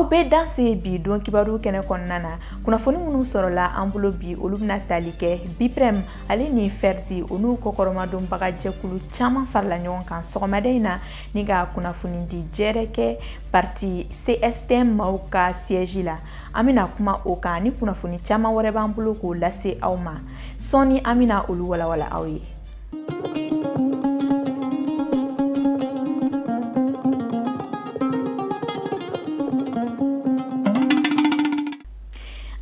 bɛɛ danse bi don kibaru kɛnɛ kɔnɔna na kunnafoni minnu sɔrɔla an bolo bi olu bɛna tali kɛ Biprem ale ni Ferdi olu kɔkɔrɔmadonbaga jɛkulu caman farala ɲɔgɔn kan sɔgɔmada in na ni ka kunnafoni di jɛrɛ kɛ parti CSTM maaw ka siège la an bɛna kuma o kan ni kunnafoni caman wɛrɛ b'an bolo k'o lase aw ma sɔɔni an bɛna olu walawala aw ye.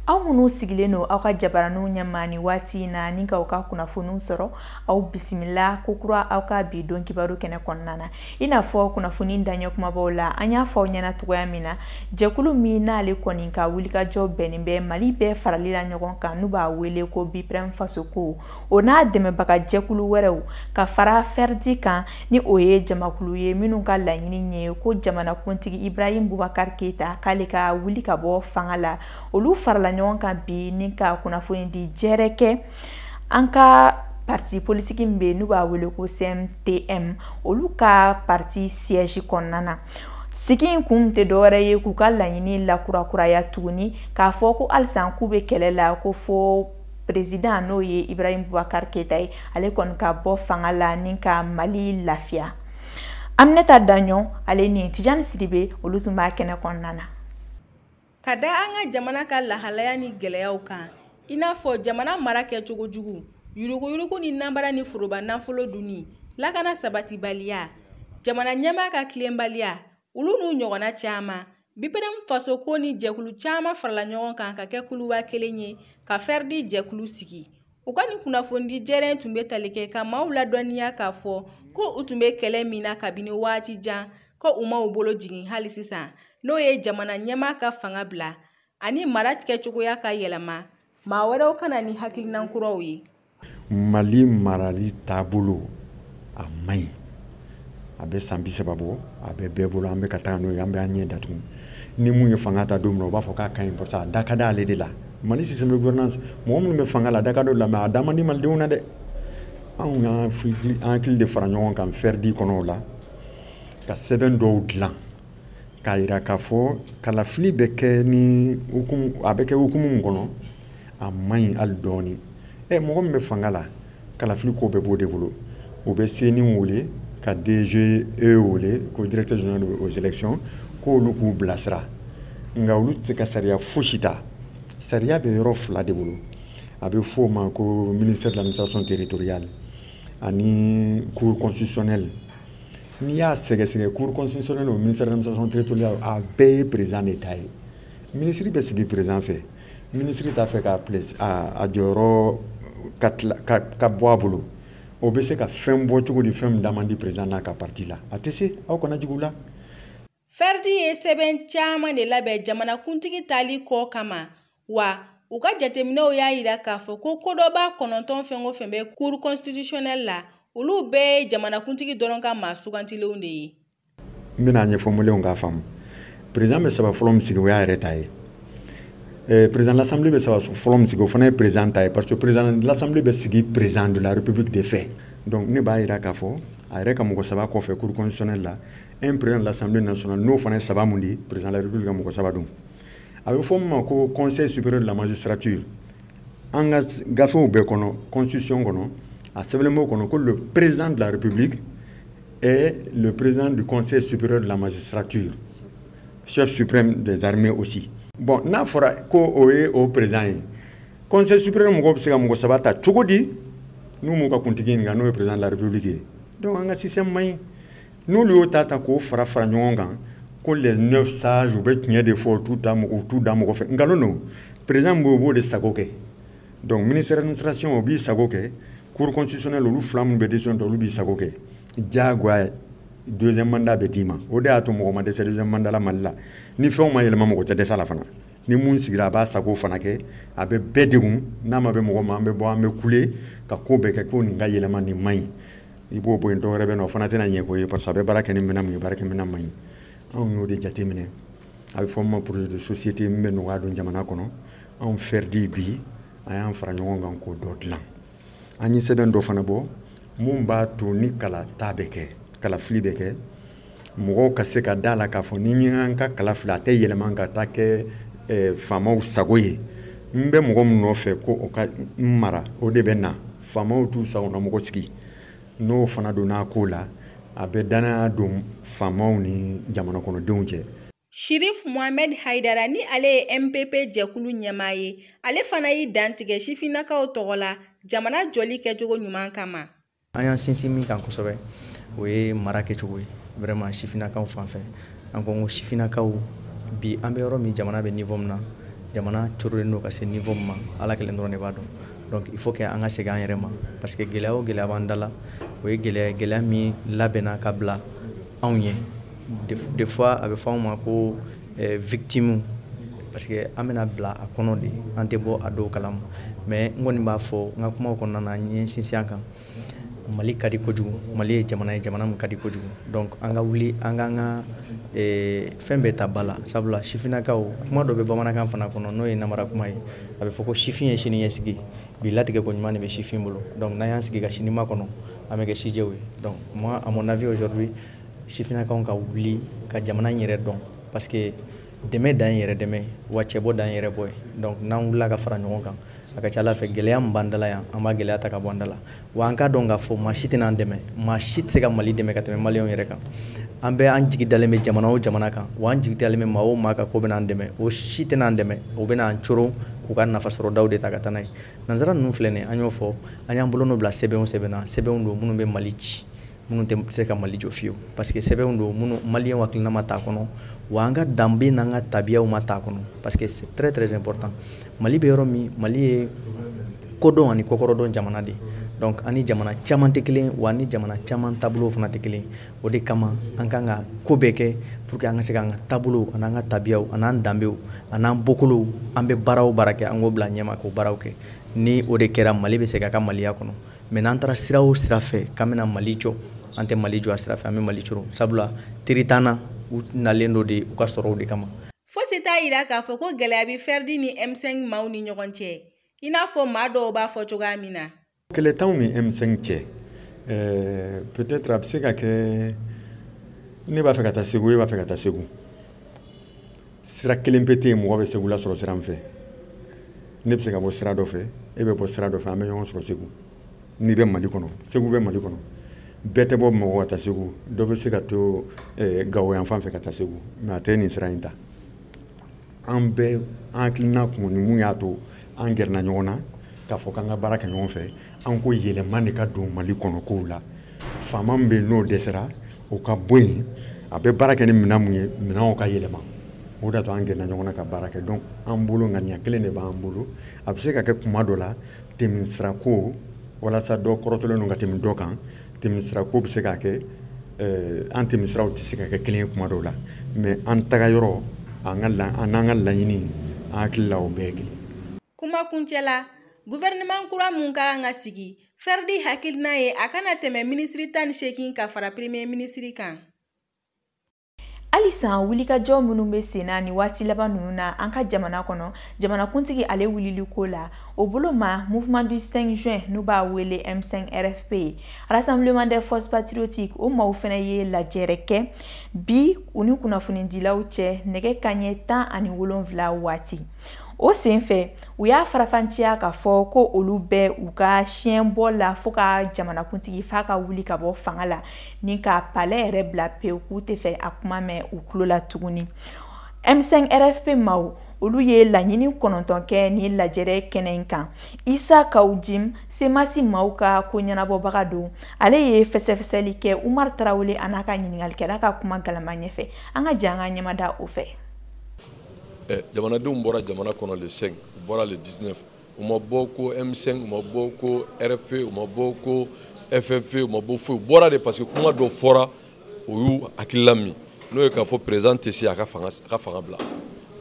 Aw minnu sigilen no aw ka jabaraniw ɲɛma ni waati na ni ka ka kunnafoniw sɔrɔ aw bisimila ko kura aw ka bi don kibaru kɛnɛ kɔnɔna na i n'a fɔ kunnafoni daɲɛ kumabaw la an y'a fɔ aw ɲɛna cogoya min na jɛkulu min n'ale kɔni ka wulikajɔ bɛnnen bɛ Mali bɛɛ farali la ɲɔgɔn kan n'u b'a wele ko Biprem Fasoko o n'a dɛmɛbaga jɛkulu wɛrɛw ka fara Ferdi kan ni o ye jamakulu ye minnu ka laɲini ye ko jamanakuntigi Ibrahim Boubacar Keita k'ale ka wuli ka bɔ fanga la olu farala ɲɔgɔn kan bi ni ka kunnafoni di jɛrɛ kɛ an ka parti politique min bɛ n'u b'a wele ko CMTM olu ka parti siège kɔnɔna na sigi in kun tɛ dɔwɛrɛ ye k'u ka laɲini lakurakuraya tuguni k'a fɔ ko halisa k'u bɛ kɛlɛ la ko fo président n'o ye Ibrahim Boubacar Keita ye ale kɔni ka bɔ fanga la ni ka Mali lafiya. Aminata Daɲon ale ni Tijani Sidibe olu tun b'a kɛnɛ kɔnɔna na. Ka da an ka jamana ka lahalaya ni gɛlɛyaw kan i n'a fɔ jamana mara kɛcogo jugu yuruguyurugu ni nanbara ni foroba nafolo dunni lakana sabatibaliya jamana ɲɛmaa ka tilenbaliya olu n'u ɲɔgɔnna caman Biprem Fasoko ni jɛkulu caman farala ɲɔgɔn kan ka kɛ kuluba kelen ye ka Ferdi jɛkulu sigi u ka ni kunnafoni jɛrɛ tun bɛ tali kɛ ka maaw ladɔnniya k'a fɔ ko u tun bɛ kɛlɛ min na kabini waati jan ko u ma u bolo jigin hali sisan n'o ye jamana ɲɛmaa ka fanga bila ani mara kɛcogoya ka yɛlɛma maa wɛrɛw kana ni hakilinan kuraw ye. Mali marali taabolo a maɲi a bɛ san 30 bɔ a bɛ bɛɛ bolo an bɛ ka taa n'o ye an bɛ an ɲɛ datugu ni mun ye fanga ta don min na u b'a fɔ k'a ka ɲi parce que a da ka d'ale de la Mali système de gouvernance mɔgɔ minnu bɛ fanga la a da ka d'o la mais a da man di malidenw na dɛ anw y'an hakili de fara ɲɔgɔn kan Ferdi kɔnɔ o la ka sɛbɛn dɔw dilan k'a yira k'a fɔ kalafili bɛ kɛ ni a bɛ kɛ hukumu min kɔnɔ a maɲi hali dɔɔni mɔgɔ min bɛ fanga la kalafili ko bɛɛ b'o de bolo u bɛ CENI wele ka DG wele ko directeur général aux élections k'olu k'u bilasira nka olu tɛ ka sariya fosi ta sariya bɛ yɔrɔ fila de bolo a bɛ f'o ma ko ministère de l'administration territoriale ani cour constitutionnelle n'i y'a sɛgɛsɛgɛ cour constitutionnelle au ministère de l'administration territoriale a bɛɛ ye président de ta ye ministre bɛ sigi président fɛ ministre t'a fɛ k'a place a jɔyɔrɔ ka bɔ a bolo o bɛ se ka fɛn bɔ cogo di fɛn min da man di président n'a ka parti la a tɛ se aw kana jugu la. Ferdi ye sɛbɛn caman de labɛn jamanakuntigi tali kɔ kama wa u ka jateminɛw y'a yira k'a fɔ ko dɔ b'a 9 fɛn o fɛn bɛ cour constitutionnelle la olu bɛɛ ye jamanakuntigi dɔrɔn ka maa sugantilenw de ye. N bɛna ɲɛfɔ mɔlenw k'a faamu président bɛ saba fɔlɔ min sigi o y'a yɛrɛ ta ye président de l'Assemblée bɛ saba fɔlɔ min sigi o fana ye président ta ye parce que président de l'Assemblée bɛ sigi président de la République de fait donc ne b'a yira k'a fɔ a yɛrɛ ka mɔgɔ saba kɔfɛ cour constitutionnelle la un président de l'Assemblée nationale n'o fana ye saba mun di président de la République ka mɔgɔ saba don a bɛ fɔ min ma ko conseil supérieur de la magistrature an ka gafew bɛɛ kɔnɔ constitution kɔnɔ a sɛbɛnlen b'o kɔnɔ ko le président de la République est le président du conseil supérieur de la magistrature chef suprême des armées aussi bon n'a fɔra ko o ye o président ye conseil supérieur mɔgɔw bɛ se ka mɔgɔ saba ta cogo di n'u m'u ka kuntigi ɲininka n'o ye président de la République ye donc an ka système maɲi n'olu y'o ta k'o fara ɲɔgɔn kan ko les 9 sages u bɛ tiɲɛ de fɔ t'u da mɔgɔ fɛ nkalon don président b'o de sago kɛ donc ministère de l'administration o b'i sago kɛ cour constitutionnelle olu fila minnu bɛ décision ta olu b'i sago kɛ diyagoya deuxième mandat bɛ d'i ma o de y'a to mɔgɔ ma dɛsɛ deuxième mandat la Mali la ni fɛnw ma yɛlɛma mɔgɔ tɛ dɛsɛ la fana ni mun sigira a b'a sago fana kɛ a bɛ bɛɛ degun n'a ma bɛ mɔgɔ ma an bɛ bɔ an bɛ kule ka ko bɛɛ kɛ ko nin ka yɛlɛma nin maɲi i b'o bɔ yen dɔwɛrɛ bɛ na o fana tɛna ɲɛ ko ye parce que a bɛ baara kɛ ni minɛn mun ye baarakɛminɛn maɲi anw y'o de jateminɛ a bɛ fɔ min ma projet de société min bɛ nɔgɔya don jamana kɔnɔ anw Ferdi bi a y'an fara ɲɔgɔn kan k'o dɔ dilan an ye sɛbɛn dɔ fana bɔ mun b'a to ni kala ta bɛ kɛ kalafili bɛ kɛ mɔgɔw ka se ka da la k'a fɔ ni n ka kala fila a tɛ yɛlɛma ka taa kɛ faamaw sago ye n bɛ mɔgɔ min nɔfɛ ko o ka mara o de bɛ na faamaw t'u sagona mɔgɔ sigi n'o fana donna ko la a bɛ danaya don faamaw ni jamana kɔnɔdenw cɛ. Shirif Mohamed Haidara ni ale ye MPP jɛkulu ɲɛmaa ye ale fana y'i dantigɛ sifinnakaw tɔgɔ la jamana jɔli kɛcogo ɲuman kama. An y'an sinsin min kan kosɛbɛ o ye mara kɛcogo ye vraiment sifinnakaw fan fɛ an ko n ko sifinnakaw bi an bɛ yɔrɔ min jamana bɛ niveau min na jamana corolen don ka se niveau min ma ala kelen dɔrɔn de b'a dɔn donc il faut que an ka segin an yɛrɛ ma parce que gɛlɛya o gɛlɛya b'an da la o ye gɛlɛya min labɛnna ka bila anw ye des fois a bɛ fɔ anw ma ko victime parce que an bɛna bila a kɔnɔ de an tɛ bɔ a dɔw kalama mais n kɔni b'a fɔ n ka kumaw kɔnɔna na n ye sinsin an kan Mali ka di kojugu Mali ye jamana min ka di kojugu donc an ka wuli an k'an ka fɛn bɛɛ ta ba la sabula sifinnakaw kuma dɔ bɛ bamanankan fana kɔnɔ n'o ye namara kuma ye a bɛ fɔ ko sifin ye sini ɲɛsigi bi latigɛ ko ɲuman de bɛ sifin bolo donc n'an y'an sigi ka sini makɔnɔ an bɛ kɛ sijɛw ye donc moi à mon avis aujourd'hui sifinnakaw ka wuli ka jamana in yɛrɛ dɔn parce que dɛmɛ dan yɛrɛ dɛmɛ wa cɛbɔ dan yɛrɛ bɔ ye donc n'an wulila ka fara ɲɔgɔn kan a ka ca Ala fɛ gɛlɛya min b'an dala yan an b'a gɛlɛya ta ka bɔ an dala wa an k'a dɔn k'a fɔ maa si tɛ n'an dɛmɛ maa si tɛ se ka Mali dɛmɛ ka tɛmɛ maliyɛnw yɛrɛ kan an bɛ an jigi dalen bɛ jamana o jamana kan wa an jigi dalen bɛ maa o maa kan k'o bɛ n'an dɛmɛ o si tɛ n'an dɛmɛ o bɛ n'an coro k'u ka nafasɔrɔdaw de ta ka taa n'a ye nanzara ninnu filɛ nin ye an y'o fɔ an y'an bolo n'o bila sɛbɛnw na sɛbɛnw don minnu bɛ Mali ci minnu tɛ se ka Mali jɔ fiyewu parce que sɛbɛnw don minnu maliyɛnw hakilina ma t'a kɔnɔ wa an ka danbe n'an ka tabiyaw ma t'a kɔnɔ parce que c'est très très important Mali bɛ yɔrɔ min Mali ye kodɔn ani kɔkɔrɔdɔn jamana de donc ani jamana caman tɛ kelen wa ani jamana caman taabolo fana tɛ kelen o de kama an kan ka ko bɛɛ kɛ pour que an ka se k'an ka taabolo an'an ka tabiyaw an'an danbew an'an bɔkolow an bɛ baara o baara kɛ an k'o bila ɲɛma k'o baaraw kɛ ni o de kɛra Mali bɛ se k'a ka Maliya kɔnɔ mais n'an taara sira o sira fɛ k'an bɛna Mali jɔ an tɛ Mali jɔ a sira fɛ an bɛ Mali coro sabula teri t'an na u nalen do de u ka sɔrɔw de kama. Fosi t'a yira k'a fɔ ko gɛlɛya bɛ Ferdi ni M5 maaw ni ɲɔgɔn cɛ i n'a fɔ maa dɔw b'a fɔ cogoya min na. Kɛlɛ t'anw ni M5 cɛ peut-être a bɛ se ka kɛ ne b'a fɛ ka taa Segu e b'a fɛ ka taa Segu sira kelen pe tɛ yen mɔgɔ bɛ Segu la sɔrɔ sira min fɛ ne bɛ se ka bɔ sira dɔ fɛ e bɛ bɔ sira dɔ fɛ an bɛ ɲɔgɔn sɔrɔ Segu n'i bɛ Mali kɔnɔ Segu bɛ Mali kɔnɔ bɛɛ tɛ bɔ mɔgɔ ka taa Segu dɔ bɛ se ka to Gawo yan fan fɛ ka taa Segu mais a tɛ nin sira in ta an bɛɛ an hakilina kun ni mun y'a to an gɛrɛna ɲɔgɔn na k'a fɔ k'an ka baara kɛ ɲɔgɔn fɛ an ko yɛlɛma de ka don Mali kɔnɔ kow la faama min bɛ yen n'o dɛsɛra o ka bɔ yen a bɛ baara kɛ ni minɛn mun ye minɛnw ka yɛlɛma o de y'a to an gɛrɛna ɲɔgɔn na ka baara kɛ donc an bolo ŋaniya kelen de b'an bolo a bɛ se ka kɛ kuma dɔ la tɛmɛsira ko walasa dɔ kɔrɔtɔlen don ka tɛmɛ dɔ kan tɛmɛsira ko bɛ se ka kɛ an tɛmɛsiraw tɛ se ka kɛ kelen ye kuma dɔw la mais an taga yɔrɔ an n'an ka laɲini an hakili la o bɛɛ ye kelen. Kuma kuncɛ la gouvernement kura mun ka kan ka sigi Ferdi hakilina ye a kana tɛmɛ ministre 18 ka fara premier ministre kan. Halisa wulikajɔ minnu bɛ sen na ni waati laban ninnu na an ka jamana kɔnɔ jamanakuntigi ale wulili ko la o bolo ma mouvement du 5 juin n'u b'a wele M5 RFP Rassemblement des forces patriotiques o maaw fana ye lajɛrɛ kɛ bi u ni kunnafonidilaw cɛ nɛgɛ kanɲɛ 17 waati o senfɛ u y'a farafanciya ka fɔ ko olu bɛɛ u ka siɲɛbɔ la fo ka jamanakuntigi fa ka wuli ka bɔ fanga la ni ka palais yɛrɛ bila pewu k'u tɛ fɛ a kuma mɛn u tulo la tuguni M5 RFP maaw olu ye laɲini 9 kɛ ni lajɛrɛ kɛnɛ in kan Isa Kawjim Semasi maaw ka ko ɲɛnabɔbaga don ale ye fɛsɛfɛsɛli kɛ Umar Tarawele a n'a ka ɲiningalikɛla ka kuma galama ɲɛfɛ an ka jɛ an ka ɲɛmada o fɛ. Jamanadenw bɔra jamana kɔnɔ le 5 bɔra le 19 u ma bɔ ko M5 u ma bɔ ko RFP u ma bɔ ko FFP u ma bɔ foyi u bɔra de parce que kuma dɔ fɔra o y'u hakilila min n'o ye k'a fɔ président tɛ se a ka fanga bila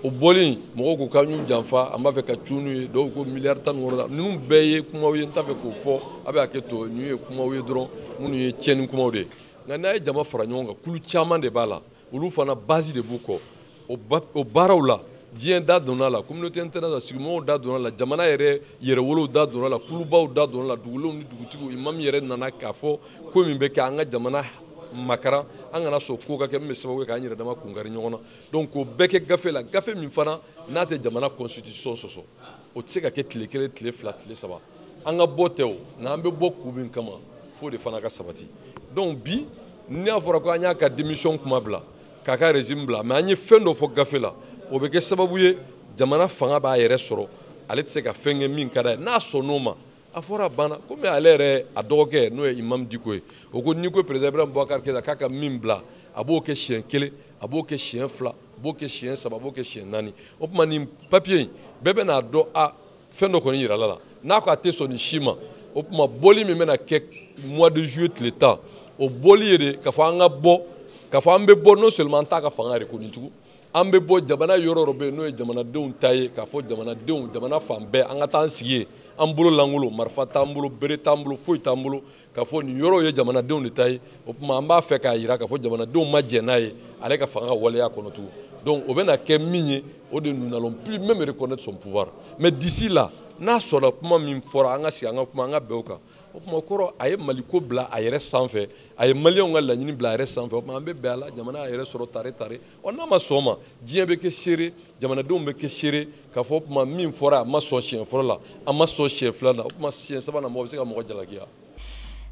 o bɔlen mɔgɔw ko k'an y'u janfa an b'a fɛ ka cun n'u ye dɔw ko miliyari 16 la ninnu bɛɛ ye kumaw ye n t'a fɛ k'o fɔ a bɛ hakɛ to ninnu ye kumaw ye dɔrɔn minnu ye tiɲɛni kumaw de ye nka n'a ye jama fara ɲɔgɔn kan kulu caman de b'a la olu fana base de b'u kɔ o baaraw la diɲɛ da donna la communauté internationale sigimɔgɔw da donna la jamana yɛrɛ yɛrɛwolow da donna la kulubaw da donna la dugulenw ni dugutigiw imam yɛrɛ nana k'a fɔ ko min bɛ kɛ an ka jamana makara an kana sɔn ko ka kɛ min bɛ sababu ye k'an yɛrɛ dama kunkari ɲɔgɔn na donc k'o bɛɛ kɛ gafe la gafe min fana n'a tɛ jamana constitution sɔsɔ o tɛ se ka kɛ tile kelen tile fila tile saba an ka bɔ tɛ o n'an bɛ bɔ kun min kama fo de fana ka sabati donc bi n'a fɔra ko an y'a ka démission kuma bila k'a ka régime bila mais an ye fɛn dɔ fɔ gafe la o bɛ kɛ sababu ye jamana fanga b'a yɛrɛ sɔrɔ ale tɛ se ka fɛn kɛ min ka d'a ye n'a sɔnn'o ma a fɔra banna komi ale yɛrɛ a dɔgɔkɛ n'o ye Imam Diko ye o ko n'i ko président Ibrahim Boubacar Keïta k'a ka min bila a b'o kɛ siɲɛ kelen a b'o kɛ siɲɛ fila a b'o kɛ siɲɛ saba a b'o kɛ siɲɛ naani o tuma nin papier in bɛɛ bɛ n'a dɔn fɛn dɔ kɔni yirala la n'a ko a tɛ sɔn nin si ma o tuma bɔli min bɛna kɛ mois de juillet tile 10 o bɔli ye de k'a fɔ an ka bɔ k'a fɔ an bɛ bɔ non seulement an t'a ka fanga reconnu tugun an bɛ bɔ jamana yɔrɔ dɔ bɛ yen n'o ye jamanadenw ta ye k'a fɔ jamanadenw jamana fan bɛɛ an ka taa an sigi yen an bolo langolo marifa t'an bolo bere t'an bolo foyi t'an bolo k'a fɔ nin yɔrɔw ye jamanadenw de ta ye o tuma an b'a fɛ k'a jira k'a fɔ jamanadenw ma jɛn n'a ye ale ka fanga ka waleya kɔnɔ tugun donc o bɛna kɛ min ye o de nous n'allons plus même reconnaître son pouvoir mais d'ici là n'a sɔrɔ kuma min fɔra an ka sigi an ka kuma an ka bɛn o kan o tuma kɔrɔ a ye Maliko bila a yɛrɛ sanfɛ a ye maliyɛnw ka laɲini bila a yɛrɛ sanfɛ o tuma an bɛ bɛn a la jamana y'a yɛrɛ sɔrɔ tare tare n'a ma sɔn o ma diɲɛ bɛ kɛ seere jamanadenw bɛ kɛ seere k'a fɔ o tuma min fɔra a ma sɔn siɲɛ fɔlɔ la a ma sɔn siɲɛ fila la o tuma siɲɛ sabanan mɔgɔ bɛ se ka mɔgɔ jalakiya.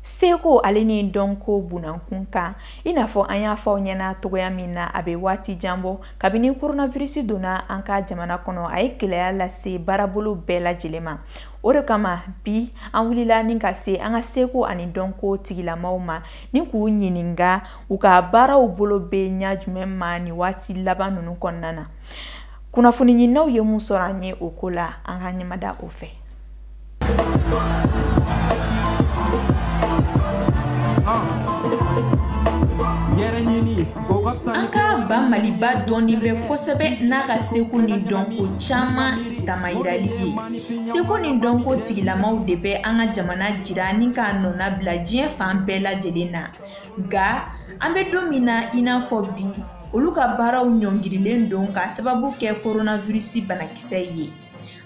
Seko ale ni dɔnko bunankun kan i n'a fɔ an y'a fɔ aw ɲɛna togoya min na a bɛ waati jan bɔ kabini coronavirus donna an ka jamana kɔnɔ a ye gɛlɛya lase baarabolo bɛɛ lajɛlen ma o de kama bi an wulila ni ka se an ka seko ani dɔnko tigilamaw ma ni k'u ɲininka u ka baaraw bolo bɛ ɲɛ jumɛn ma ni waati laban ninnu kɔnɔna na kunnafoni ɲininaw ye mun sɔrɔ an ye o ko la an ka ɲɛmada o fɛ. An ka ba Maliba dɔɔni bɛ kosɛbɛ n'a ka seko ni dɔnko caman damayirali ye. Seko ni dɔnko tigilamaw de bɛ an ka jamana jira ni k'a nɔna bila diɲɛ fan bɛɛ lajɛlen na. Nka an bɛ don min na i n'a fɔ bi olu ka baaraw ɲɔngirilen don k'a sababu kɛ coronavirus banakisɛ ye.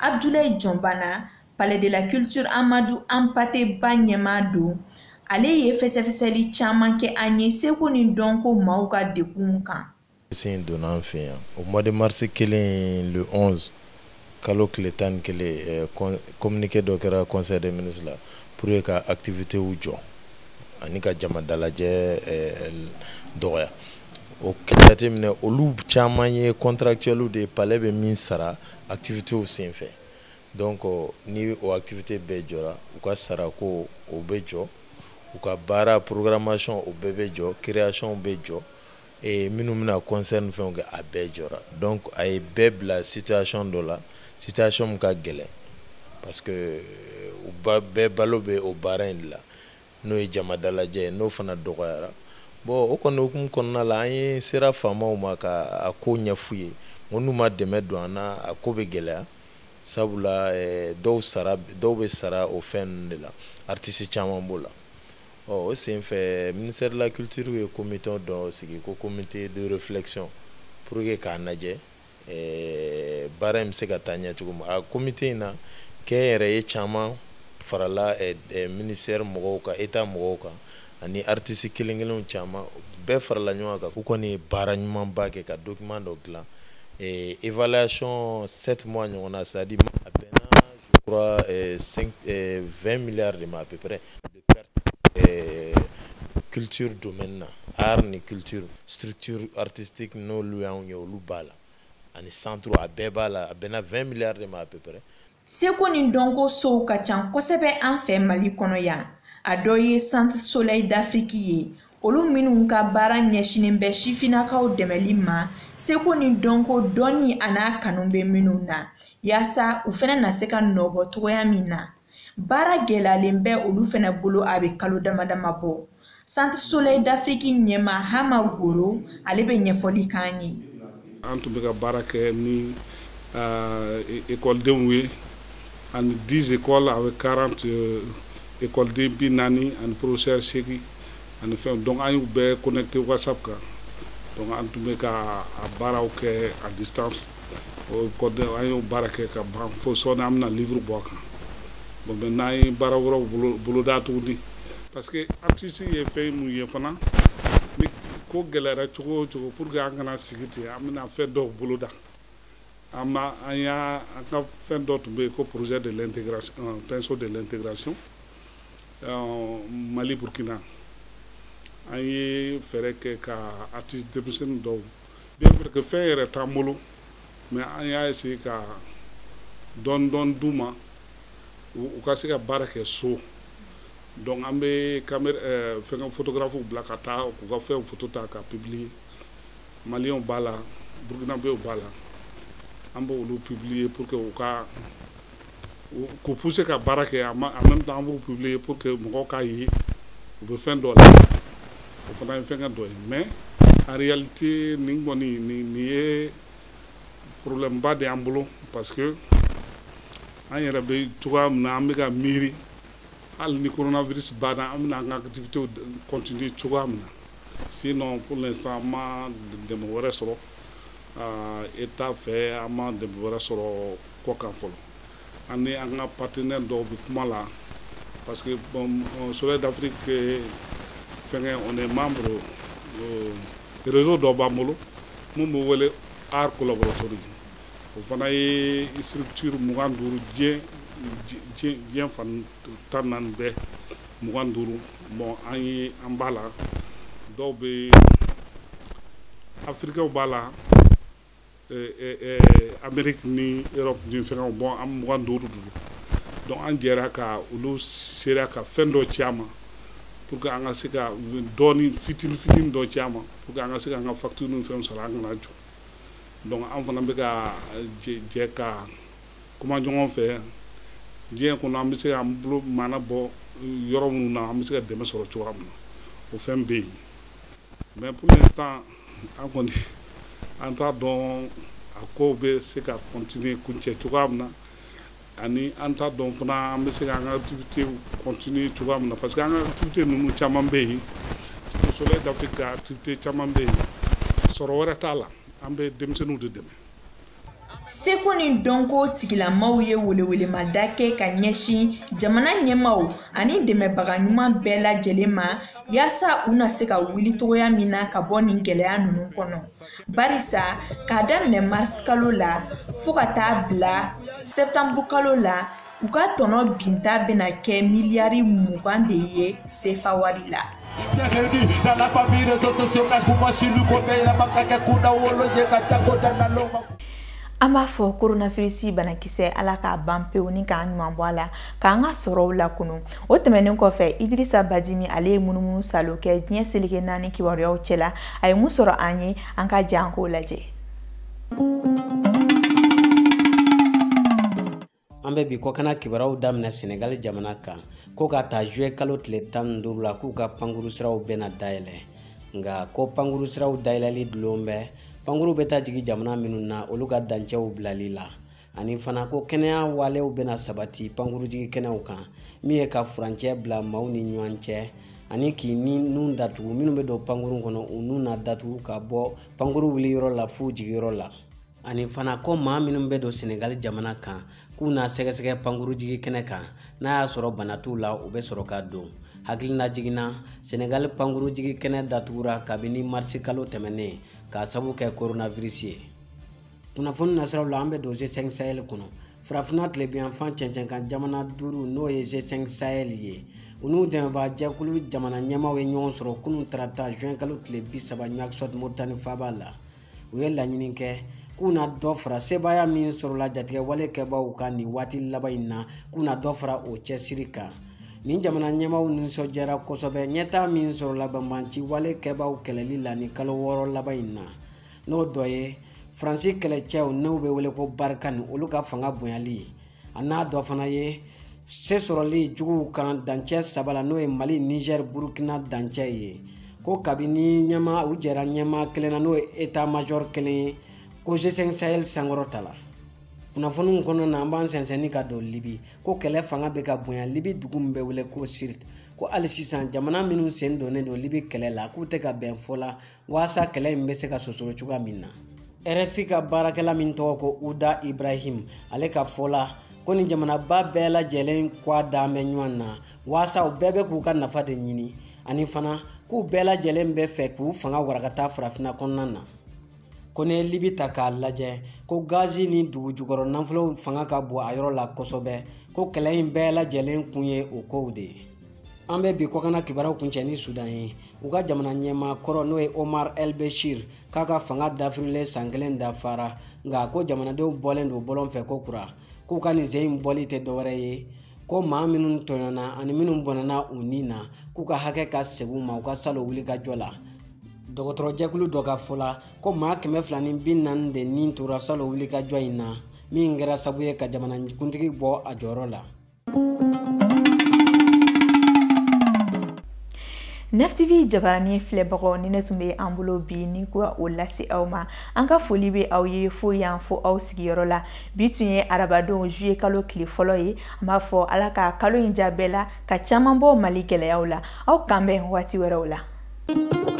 Abdoulaye Jɔnbana, Palais de la Culture Amadou Hampâté Bâ ɲɛmaa don. Ale ye fɛsɛfɛsɛli caman kɛ an ye seko ni dɔnko maaw ka dekun kan. C'est donna an fɛ yan au mois de mars kelen le 11 kalo tile 11 communiqué dɔ kɛra conseil des ministres la pour ka activité u jɔ ani ka jama dalajɛ dɔgɔya o kɛlɛte minɛ olu caman ye contractuels de palais bɛ min sara activité u senfɛ donc ni o activité bɛɛ jɔra u ka sara ko o bɛ jɔ u ka baara programmation o bɛɛ bɛ jɔ création bɛ jɔ et minnu bɛna concerne fɛnw kɛ a bɛɛ jɔra donc a ye bɛɛ bila situation dɔ la situation min ka gɛlɛn parce que bɛɛ balo bɛ o baara in de la n'o ye jama dalajɛ ye n'o fana dɔgɔyara bon o kɔni hukumu kɔnɔna la an ye sera faamaw ma ka a ko ɲɛf'u ye n ko n'u ma dɛmɛ don an na a ko bɛ gɛlɛya sabula dɔw bɛ sara o fɛn ninnu de la artiste caman b'o la o senfɛ ministère de la culture ye comité dɔ sigi ko comité de réflexion pour que k'a lajɛ baara in bɛ se ka taa ɲɛ cogo min a comité in na kɛnyɛrɛ ye caman farala ministère mɔgɔw kan état mɔgɔw kan ani artiste kelen kelenw caman bɛɛ farala ɲɔgɔn kan k'u kɔni ye baara ɲumanba kɛ ka document dɔ dilan évaluation 7 mois ɲɔgɔn na c'est-à-dire a bɛnna je crois 20 milliards de ma à peu près de perte culture domaine na art ni culture structure artistique n'olu y'anw ye olu b'a la ani centre a bɛɛ b'a la a bɛnna 20 milliards de ma à peu près. Seko ni dɔnko sow ka ca kosɛbɛ an fɛ Mali kɔnɔ yan a dɔ ye Centre Soleil d'Afrique ye olu minnu ka baara ɲɛsinen bɛ sifinnakaw dɛmɛli ma seko ni dɔnko dɔnni a n'a kanu bɛ minnu na yaasa u fana na se ka nɔbɔ cogoya min na baara gɛlɛyalen bɛ olu fana bolo a bɛ kalo damadama bɔ Centre Soleil d'Afrique ɲɛmaa Hama Goro ale bɛ ɲɛfɔli k'an ye. An tun bɛ ka baara kɛ ni écoledenw ye ani 10 écoles avec 40 écoleden bi naani ani professeur segi ani fɛn donc an y'u bɛɛ connecté WhatsApp kan donc an tun bɛ ka a baaraw kɛ à distance o écoleden an y'o baara kɛ ka ban fo sɔɔni an bɛna livre bɔ a kan bon maintenant an ye baara wɛrɛw boloda tuguni parce que artiste ye fɛn mun ye fana ko gɛlɛyara cogo o cogo pour que an kana sigi ten an bɛna fɛn dɔw boloda an ka fɛn dɔ tun bɛ yen ko projet de l'intégration pinceau de l'intégration Mali Burkina an ye fɛɛrɛ kɛ ka artiste denmisɛnnin dɔw bien vrai que fɛn yɛrɛ t'an bolo mais an y'a essayer ka dɔɔni d'u ma u ka se ka baara kɛ so donc an bɛ fɛn photographe bila ka taa k'u ka fɛn photo ta ka publier Maliens b'a la Burkinabés b'a la an b'o olu publier pour que k'u pousser ka baara kɛ en même temps an b'u publier pour que mɔgɔw k'a ye u bɛ fɛn dɔ la o fana ye fɛn dɔ ye mais en réalité nin kɔni nin ye problème ba de y'an bolo parce que an yɛrɛ bɛ cogoya min na an bɛ ka miiri hali ni coronavirus banna an bɛna an ka activités continuer cogoya min na sinon pour l'instant an ma dɛmɛ wɛrɛ sɔrɔ État fɛ an ma dɛmɛ wɛrɛ sɔrɔ kɔ kan fɔlɔ an ni an ka partenaire dɔw bɛ kuma la parce que Soleil d'Afrique fɛngɛ on est membre réseau dɔ b'an bolo mun bɛ wele art collaboratori o fana ye structure 25 diɲɛ fan 14 bɛɛ 25 bon an b'a la dɔw bɛ africains b'a la Amérique ni Europe ni fɛngɛw bon an 25 donc an jɛra ka olu sera ka fɛn dɔ ci a ma pour que an ka se ka dɔɔni fitinin dɔ ci a ma pour que an ka se ka an ka facture ni fɛnw sara an kana jɔ donc an fana bɛ ka jɛ ka kuma ɲɔgɔn fɛ diɲɛ kɔnɔ an bɛ se ka an bolo maana bɔ yɔrɔ minnu na an bɛ se ka dɛmɛ sɔrɔ cogoya min na o fɛn bɛ yen mais pour l'instant an kɔni an t'a dɔn a kow bɛ se ka continuer kuncɛ cogoya min na ani an t'a dɔn fana an bɛ se ka an ka activité continuer cogoya min na parce que an ka activité ninnu caman bɛ yen Soleil d'Afrique ka activité caman bɛ yen sɔrɔ wɛrɛ t'a la an bɛ denmisɛnninw de dɛmɛ. Seko ni dɔnko tigilamaw ye welewelemada kɛ ka ɲɛsin jamana ɲɛmaw ani dɛmɛbaga ɲuman bɛɛ lajɛlen ma yaasa u na se ka wuli togoya min na ka bɔ nin gɛlɛya ninnu kɔnɔ. Barisa k'a daminɛ mars kalo la fo ka taa bila septembre kalo la u ka tɔnɔ binta bɛna kɛ miliyari 20 de ye CFA wari la. An b'a fɔ coronavirus banakisɛ ala k'a ban pewu ni k'an ɲuman bɔ a la k'an ka sɔrɔw lakunu. O tɛmɛnen kɔfɛ Idrissa Badimi ale ye munumunu salo kɛ diɲɛ seleke 4 kibaruyaw cɛla a ye mun sɔrɔ an ye an ka jan k'o lajɛ. An bɛ bi kɔkana kibaruyaw daminɛ Senegal jamana kan ko ka taa juillet kalo tile 15 la k'u ka pankuru siraw bɛna dayɛlɛ nka ko pankuru siraw dayɛlɛli dulon bɛ pankuru bɛ taa jigi jamana minnu na olu ka dancɛw bilali la ani fana ko kɛnɛya walew bɛna sabati pankuru jigi kɛnɛw kan min ye ka furancɛ bila maaw ni ɲɔgɔn cɛ ani k'i ni nun datugu minnu bɛ don pankuru kɔnɔ u nun na datugu ka bɔ pankuru wuli yɔrɔ la f'u jigiyɔrɔ la ani fana ko maa minnu bɛ don Senegal jamana kan k'u na sɛgɛsɛgɛ pankuru jigi kɛnɛ kan n'a y'a sɔrɔ bana t'u la u bɛ sɔrɔ ka don hakilina jiginna Senegal pankuru jigi kɛnɛ datugura kabini mars kalo tɛmɛnen k'a sabu kɛ coronavirus ye. Kunnafoni nasiraw la an bɛ don G5 Sahel kɔnɔ farafinna tilebiyanfan cɛncɛn kan jamana 5 n'o ye G5 Sahel ye u n'u dɛmɛbaga jɛkulu jamana ɲɛmaw ye ɲɔgɔn sɔrɔ kunun tarata juin kalo tile 30 Nouakchott Moritani faaba la u ye laɲini kɛ k'u na dɔ fara sebaaya min sɔrɔla jatigɛ wale kɛbaaw kan nin waati laban in na k'u na dɔ fara o cɛsiri kan. Nin jamana ɲɛmaw nisɔndiyara kosɛbɛ ɲɛtaa min sɔrɔla banbanci wale kɛbaaw kɛlɛli la ni kalo 6 laban in na n'o dɔ ye Faransi kɛlɛcɛw n'u bɛ wele ko Barkhane olu ka fanga bonyali a n'a dɔ fana ye se sɔrɔli juguw kan dancɛ 3 la n'o ye Mali, Niger, Burkina dancɛ ye ko kabini ɲɛma u jɛra ɲɛma kelen na n'o ye état major kelen ye ko G5 Sahel sankɔrɔta la. Kunnafoniw kɔnɔ na an b'an sɛnsɛnni ka don Libi ko kɛlɛ fanga bɛ ka bonya Libi dugu min bɛ wele ko Sirte ko hali sisan jamana minnu sen donnen don Libi kɛlɛ la k'u tɛ ka bɛn fɔ la waasa kɛlɛ in bɛ se ka sosoro cogoya min na. RFI ka baarakɛla min tɔgɔ ko Uda Ibrahim ale ka fɔ la ko ni jamanaba bɛɛ lajɛlen kɔ dan bɛ ɲɔgɔn na waasa u bɛɛ bɛ k'u ka nafa de ɲini ani fana k'u bɛɛ lajɛlen bɛ fɛ k'u fanga warakata farafina kɔnɔna na. Ko ne Libi ta k'a lajɛ ko gazi ni dugu jukɔrɔ nafolo fanga ka bon a yɔrɔ la kosɛbɛ ko kɛlɛ in bɛɛ lajɛlen kun ye o kow de ye. An bɛ bi kɔkana kibaruw kuncɛ ni Sudan ye. U ka jamana ɲɛmaa kɔrɔ n'o ye Omar El Bashir k'a ka fanga dafirilen san 1 dafara nka ko jamanadenw bɔlen don bɔlɔn fɛ ko kura k'u ka nin sen in bɔli tɛ dɔwɛrɛ ye ko maa minnu tɔɲɔna ani minnu bɔnɛna u ni na k'u ka hakɛ ka segin u ma u ka salon wuli ka jɔ la. Dɔgɔtɔrɔjɛkulu dɔ ka fɔ la ko maa 240 de nin tora salon wuli ka jɔ in na min kɛra sabu ye ka jamanakuntigi bɔ a jɔyɔrɔ la. NFTV jabarani filɛbagaw ni ne tun bɛ an bolo bi ni ko o lase aw ma an ka foli bɛ aw ye fo yan fo aw sigiyɔrɔ la bi tun ye arabadenw juillet kalo tile fɔlɔ ye an b'a fɔ ala ka kalo in ja bɛɛ la ka caman bɔ Mali gɛlɛyaw la aw kan bɛn waati wɛrɛw la.